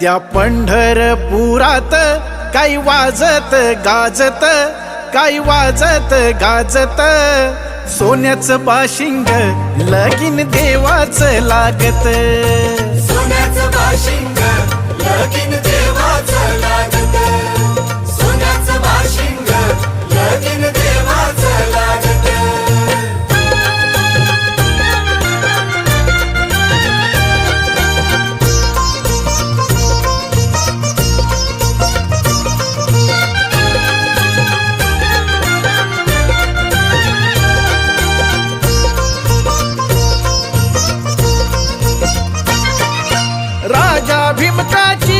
त्या पंढरपुरात काही वाजत गाजत, काही वाजत गाजत, सोन्याचं बाशिंग लगीन देवाचं लागत. सोन्याचं बाशिंग लगीन देवाचं लागत. सोन्याचं बाशिंग लगीन देवाचं लागत. राजा भीमकाची